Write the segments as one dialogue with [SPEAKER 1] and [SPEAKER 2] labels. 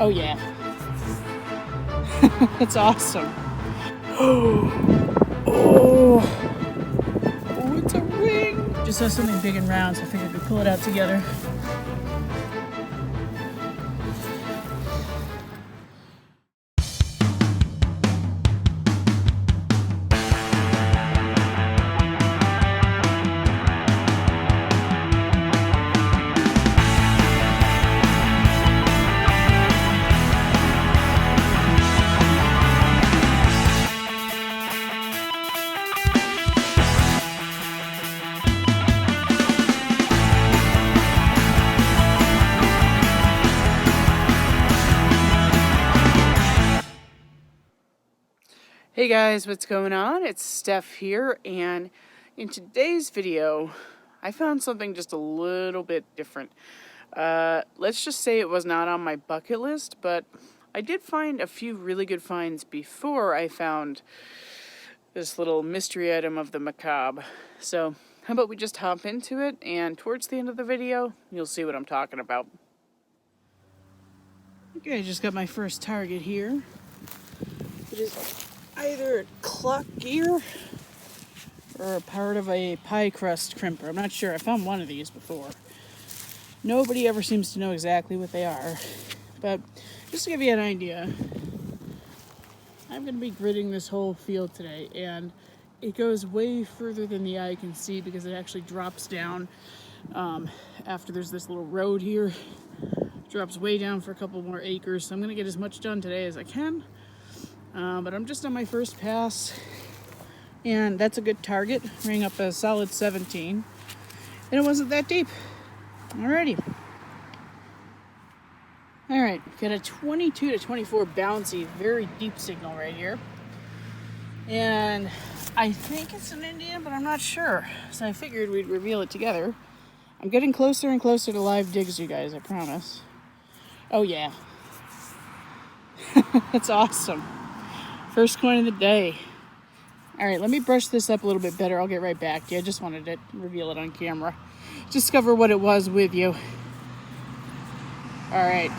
[SPEAKER 1] Oh yeah. That's awesome. Oh, it's a ring. Just saw something big and round, so I figured we'd pull it out together. Hey guys, what's going on? It's Stef here, and in today's video, I found something just a little bit different. Let's just say it was not on my bucket list, but I did find a few really good finds before I found this little mystery item of the Macabre. So, how about we just hop into it, and towards the end of the video, you'll see what I'm talking about. Okay, I just got my first target here. It is either a clock gear or a part of a pie crust crimper. I'm not sure. I found one of these before. Nobody ever seems to know exactly what they are. But just to give you an idea, I'm going to be gridding this whole field today, and it goes way further than the eye can see because it actually drops down after there's this little road here. Drops way down for a couple more acres. So I'm going to get as much done today as I can. But I'm just on my first pass, and that's a good target. Rang up a solid 17, and it wasn't that deep. Alrighty. Alright, got a 22 to 24 bouncy, very deep signal right here. And I think it's an Indian, but I'm not sure. So I figured we'd reveal it together. I'm getting closer and closer to live digs, you guys, I promise. Oh yeah. That's awesome. First coin of the day. Alright, let me brush this up a little bit better. I'll get right back to you. I just wanted to reveal it on camera. Discover what it was with you. Alright.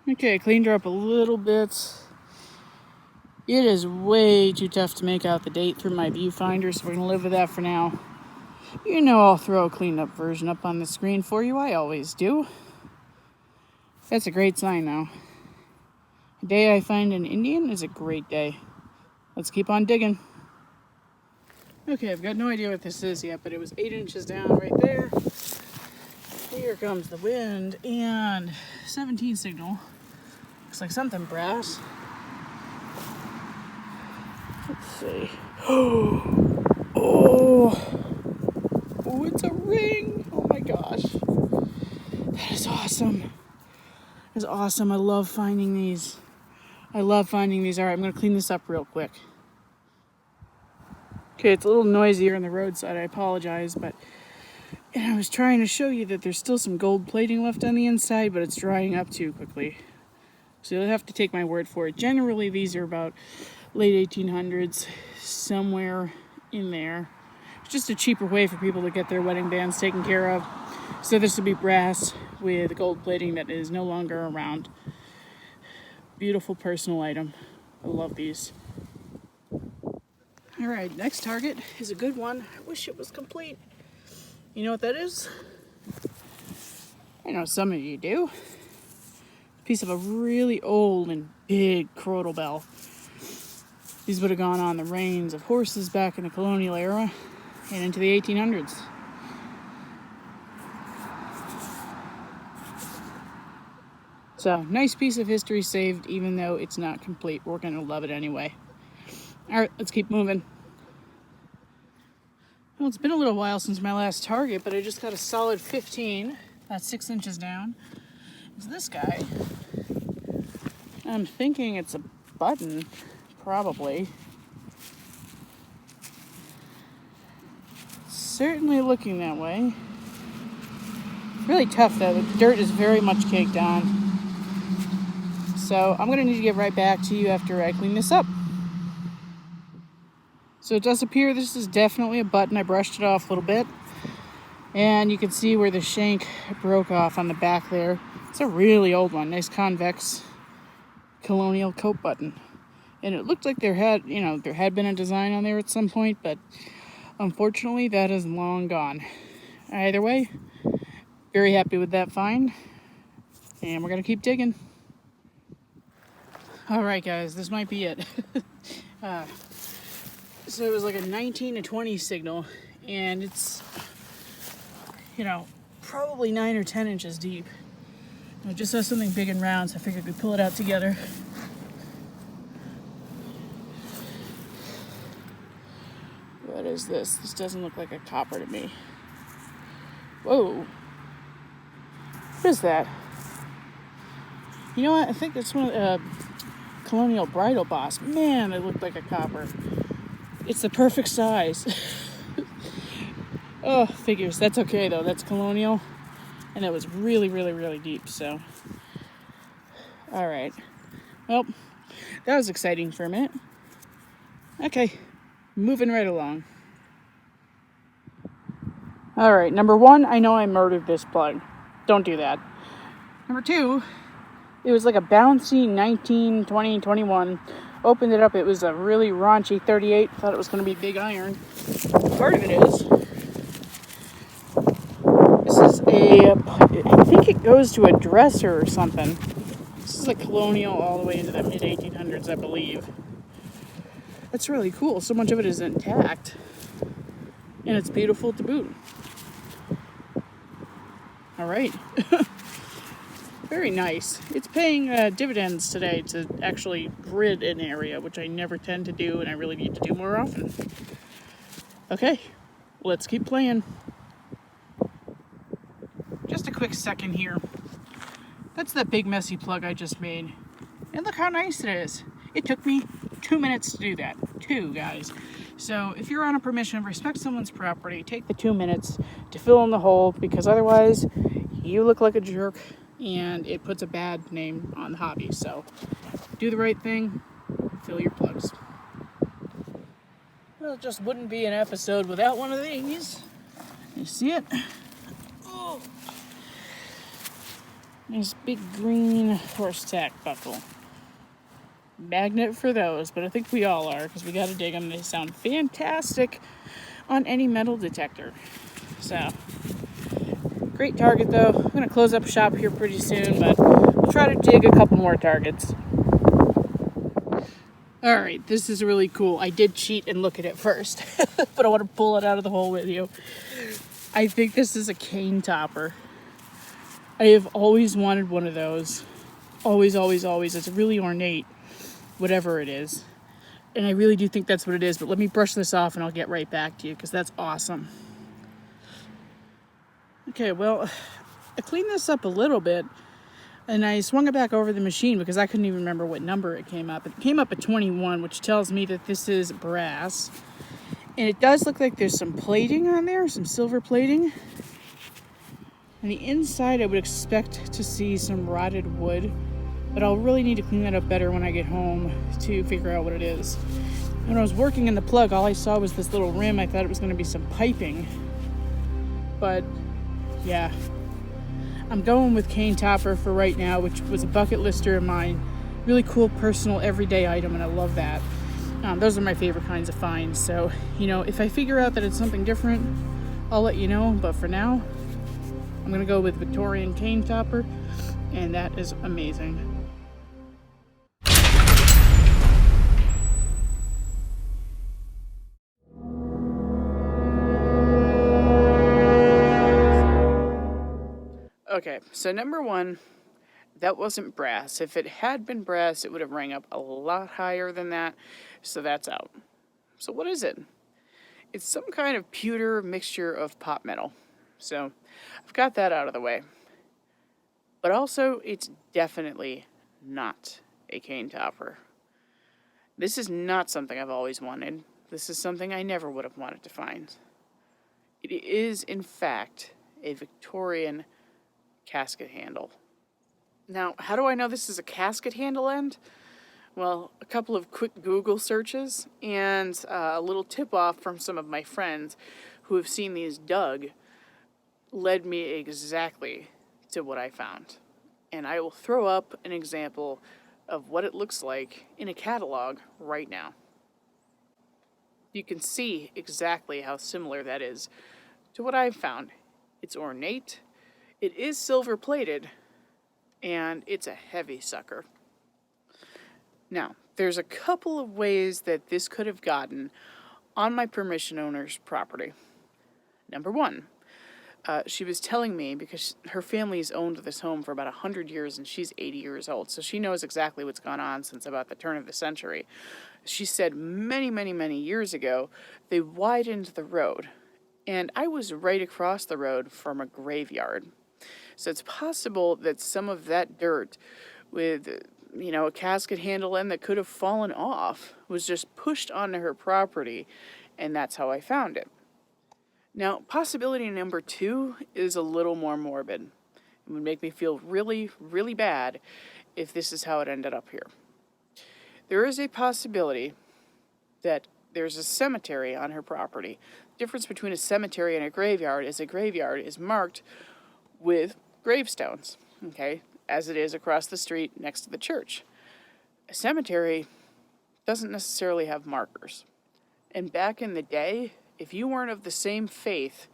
[SPEAKER 1] Okay, cleaned her up a little bit. It is way too tough to make out the date through my viewfinder, so we're going to live with that for now. You know I'll throw a cleaned up version up on the screen for you. I always do. That's a great sign, though. The day I find an Indian is a great day. Let's keep on digging. Okay, I've got no idea what this is yet, but it was 8 inches down right there. Here comes the wind, and 17 signal. Looks like something brass. Let's see. Oh, it's a ring. Oh my gosh. That is awesome. That is awesome. I love finding these. All right, I'm going to clean this up real quick. Okay, it's a little noisier on the roadside. I apologize, but I was trying to show you that there's still some gold plating left on the inside, but it's drying up too quickly. So you'll have to take my word for it. Generally, these are about late 1800s, somewhere in there. It's just a cheaper way for people to get their wedding bands taken care of. So this would be brass with gold plating that is no longer around. Beautiful personal item. I love these. Alright, next target is a good one. I wish it was complete. You know what that is? I know some of you do. A piece of a really old and big choroidal bell. These would have gone on the reins of horses back in the Colonial era and into the 1800s. So, nice piece of history saved, even though it's not complete. We're going to love it anyway. Alright, let's keep moving. Well, it's been a little while since my last target, but I just got a solid 15. That's 6 inches down. It's this guy. I'm thinking it's a button, probably. Certainly looking that way. Really tough though. The dirt is very much caked on. So I'm going to need to get right back to you after I clean this up. So it does appear this is definitely a button. I brushed it off a little bit. And you can see where the shank broke off on the back there. It's a really old one. Nice convex Colonial coat button. And it looked like there had been a design on there at some point, but unfortunately that is long gone. Either way, very happy with that find. And we're gonna keep digging. All right, guys, this might be it. So it was like a 19 to 20 signal, and it's, probably 9 or 10 inches deep. I just saw something big and round, so I figured we'd pull it out together. What is this? This doesn't look like a copper to me. Whoa. What is that? You know what? I think that's one of the Colonial bridal boss. Man, it looked like a copper. It's the perfect size. Oh, figures. That's okay, though. That's Colonial. And it was really, really, really deep, so. All right. Well, that was exciting for a minute. Okay. Moving right along. All right. Number one, I know I murdered this plug. Don't do that. Number two, it was like a bouncy 19, 20, 21. Opened it up. It was a really raunchy 38. Thought it was going to be big iron. Part of it is, I think it goes to a dresser or something. This is a Colonial all the way into the mid-1800s, I believe. That's really cool. So much of it is intact. And it's beautiful to boot. All right. Very nice. It's paying dividends today to actually grid an area, which I never tend to do, and I really need to do more often. Okay, let's keep playing. Just a quick second here. That's that big messy plug I just made. And look how nice it is. It took me 2 minutes to do that. 2, guys. So if you're on a permission, respect someone's property, take the 2 minutes to fill in the hole, because otherwise you look like a jerk and it puts a bad name on the hobby. So do the right thing, fill your plugs. Well, it just wouldn't be an episode without one of these. You see it? Oh. Nice big green horse tack buckle. Magnet for those, but I think we all are, because we got to dig them. They sound fantastic on any metal detector. So, great target though. I'm going to close up shop here pretty soon, but we'll try to dig a couple more targets. Alright, this is really cool. I did cheat and look at it first, but I want to pull it out of the hole with you. I think this is a cane topper. I have always wanted one of those. Always, always, always. It's really ornate, whatever it is. And I really do think that's what it is, but let me brush this off and I'll get right back to you, because that's awesome. Okay, well, I cleaned this up a little bit, and I swung it back over the machine because I couldn't even remember what number it came up. It came up at 21, which tells me that this is brass. And it does look like there's some plating on there, some silver plating. On the inside, I would expect to see some rotted wood, but I'll really need to clean that up better when I get home to figure out what it is. When I was working in the plug, all I saw was this little rim. I thought it was going to be some piping, but yeah. I'm going with cane topper for right now, which was a bucket lister of mine. Really cool, personal, everyday item, and I love that. Those are my favorite kinds of finds. So, if I figure out that it's something different, I'll let you know. But for now, I'm going to go with Victorian cane topper, and that is amazing. Okay, so number one, that wasn't brass. If it had been brass, it would have rang up a lot higher than that, so that's out. So what is it? It's some kind of pewter mixture of pot metal. So I've got that out of the way. But also, it's definitely not a cane topper. This is not something I've always wanted. This is something I never would have wanted to find. It is, in fact, a Victorian casket handle. Now, how do I know this is a casket handle end? Well, a couple of quick Google searches and a little tip-off from some of my friends who have seen these dug led me exactly to what I found. And I will throw up an example of what it looks like in a catalog right now. You can see exactly how similar that is to what I've found. It's ornate, it is silver plated, and it's a heavy sucker. Now, there's a couple of ways that this could have gotten on my permission owner's property. Number one, she was telling me, because her family's owned this home for about 100 years and she's 80 years old, so she knows exactly what's gone on since about the turn of the century. She said many, many, many years ago, they widened the road, and I was right across the road from a graveyard. So it's possible that some of that dirt with, a casket handle end that could have fallen off was just pushed onto her property, and that's how I found it. Now, possibility number 2 is a little more morbid. It would make me feel really, really bad if this is how it ended up here. There is a possibility that there's a cemetery on her property. The difference between a cemetery and a graveyard is marked with gravestones, okay, as it is across the street next to the church. A cemetery doesn't necessarily have markers. And back in the day, if you weren't of the same faith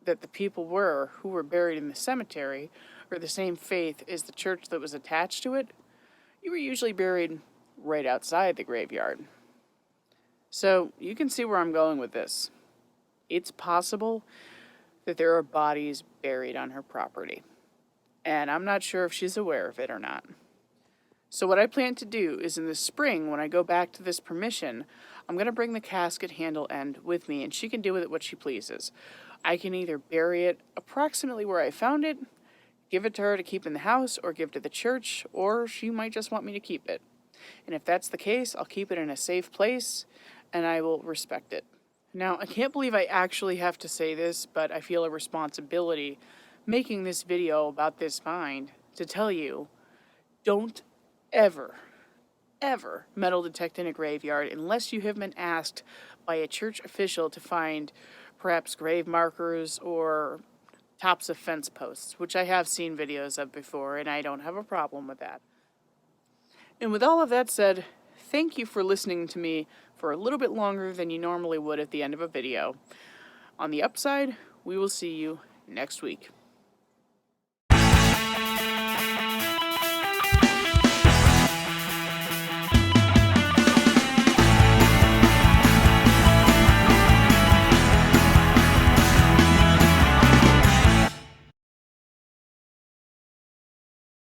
[SPEAKER 1] that the people were who were buried in the cemetery, or the same faith as the church that was attached to it, you were usually buried right outside the graveyard. So you can see where I'm going with this. It's possible that there are bodies buried on her property, and I'm not sure if she's aware of it or not. So what I plan to do is in the spring, when I go back to this permission, I'm going to bring the casket handle end with me, and she can do with it what she pleases. I can either bury it approximately where I found it, give it to her to keep in the house, or give it to the church, or she might just want me to keep it. And if that's the case, I'll keep it in a safe place, and I will respect it. Now, I can't believe I actually have to say this, but I feel a responsibility making this video about this find to tell you, don't ever metal detect in a graveyard unless you have been asked by a church official to find perhaps grave markers or tops of fence posts, which I have seen videos of before, and I don't have a problem with that. And with all of that said, thank you for listening to me for a little bit longer than you normally would at the end of a video. On the upside, we will see you next week.